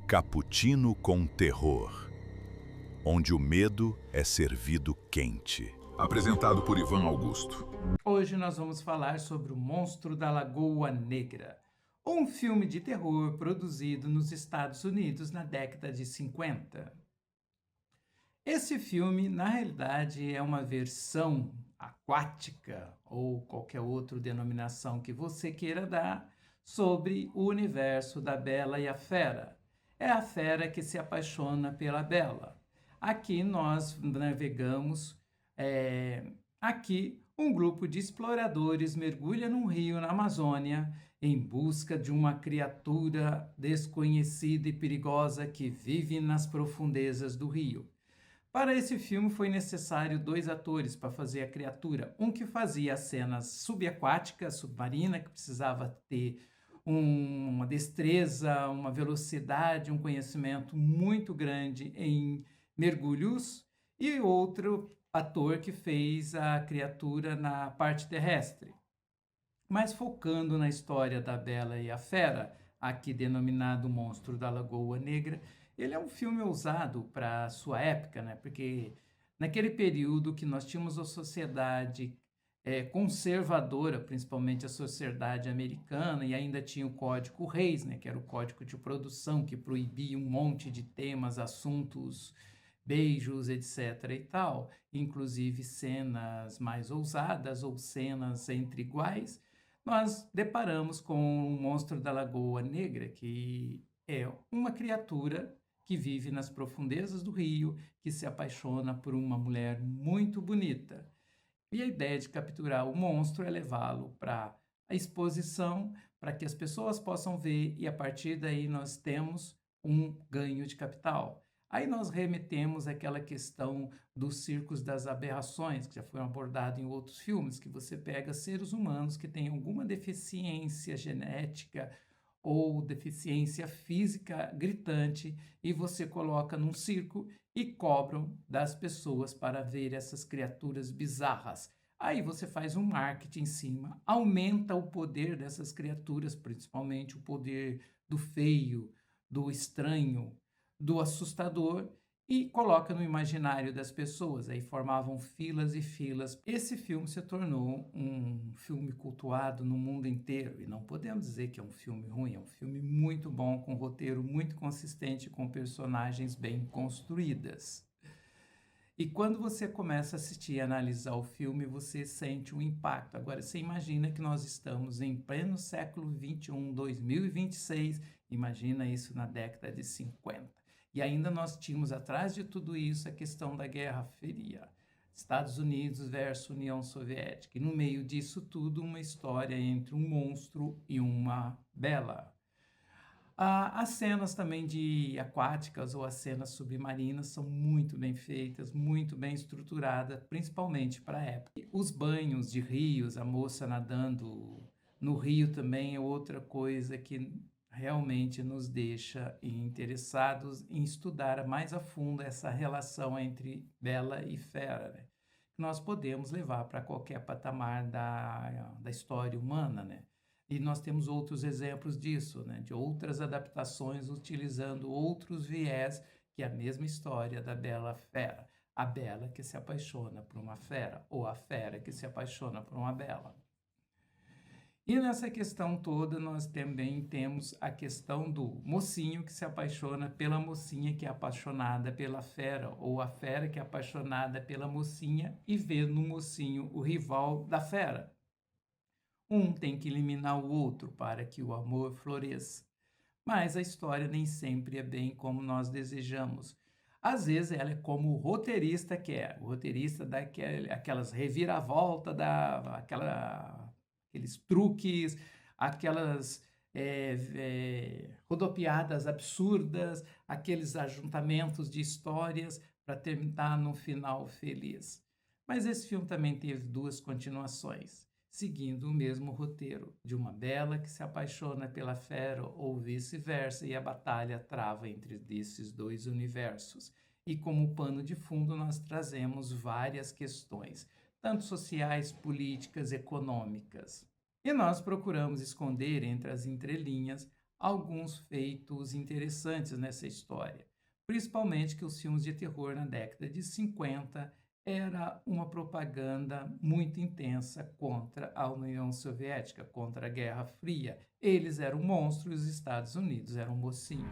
Cappuccino com terror, onde o medo é servido quente. Apresentado por Ivan Augusto. Hoje nós vamos falar sobre O Monstro da Lagoa Negra, um filme de terror produzido nos Estados Unidos na década de 50. Esse filme, na realidade, é uma versão aquática, ou qualquer outra denominação que você queira dar, sobre o universo da Bela e a Fera. É a fera que se apaixona pela Bela. Aqui nós navegamos, aqui um grupo de exploradores mergulha num rio na Amazônia em busca de uma criatura desconhecida e perigosa que vive nas profundezas do rio. Para esse filme foi necessário 2 atores para fazer a criatura. Um que fazia as cenas subaquáticas, submarina, que precisava ter uma destreza, uma velocidade, um conhecimento muito grande em mergulhos, e outro ator que fez a criatura na parte terrestre. Mas focando na história da Bela e a Fera, aqui denominado Monstro da Lagoa Negra, ele é um filme ousado para sua época, né? Porque naquele período que nós tínhamos a sociedade conservadora, principalmente a sociedade americana, e ainda tinha o Código Reis, né? Que era o código de produção que proibia um monte de temas, assuntos, beijos, etc. e tal, inclusive cenas mais ousadas ou cenas entre iguais. Nós deparamos com o Monstro da Lagoa Negra, que é uma criatura que vive nas profundezas do rio, que se apaixona por uma mulher muito bonita. E a ideia de capturar o monstro é levá-lo para a exposição, para que as pessoas possam ver, e a partir daí nós temos um ganho de capital. Aí nós remetemos àquela questão dos circos das aberrações, que já foi abordado em outros filmes, que você pega seres humanos que têm alguma deficiência genética ou deficiência física gritante e você coloca num circo e cobram das pessoas para ver essas criaturas bizarras. Aí você faz um marketing em cima, aumenta o poder dessas criaturas, principalmente o poder do feio, do estranho, do assustador, e coloca no imaginário das pessoas. Aí formavam filas e filas. Esse filme se tornou um filme cultuado no mundo inteiro, e não podemos dizer que é um filme ruim, é um filme muito bom, com um roteiro muito consistente, com personagens bem construídas. E quando você começa a assistir e analisar o filme, você sente um impacto. Agora, você imagina que nós estamos em pleno século XXI, 2026, imagina isso na década de 50. E ainda nós tínhamos atrás de tudo isso a questão da Guerra Fria, Estados Unidos versus União Soviética. E no meio disso tudo, uma história entre um monstro e uma bela. As cenas também de aquáticas ou as cenas submarinas são muito bem feitas, muito bem estruturadas, principalmente para a época. Os banhos de rios, a moça nadando no rio também é outra coisa que realmente nos deixa interessados em estudar mais a fundo essa relação entre Bela e Fera, né? Nós podemos levar para qualquer patamar da história humana, né? E nós temos outros exemplos disso, né? De outras adaptações utilizando outros viés, que é a mesma história da Bela Fera. A Bela que se apaixona por uma fera, ou a fera que se apaixona por uma bela. E nessa questão toda, nós também temos a questão do mocinho que se apaixona pela mocinha que é apaixonada pela fera, ou a fera que é apaixonada pela mocinha e vê no mocinho o rival da fera. Um tem que eliminar o outro para que o amor floresça. Mas a história nem sempre é bem como nós desejamos. Às vezes ela é como o roteirista quer. O roteirista dá aquelas reviravoltas, aqueles truques, aquelas rodopiadas absurdas, aqueles ajuntamentos de histórias para terminar num final feliz. Mas esse filme também teve 2 continuações, seguindo o mesmo roteiro, de uma bela que se apaixona pela fera ou vice-versa, e a batalha trava entre esses 2 universos. E como pano de fundo nós trazemos várias questões, tanto sociais, políticas, econômicas. E nós procuramos esconder entre as entrelinhas alguns feitos interessantes nessa história, principalmente que os filmes de terror na década de 50 era uma propaganda muito intensa contra a União Soviética, contra a Guerra Fria. Eles eram monstros e os Estados Unidos eram mocinho.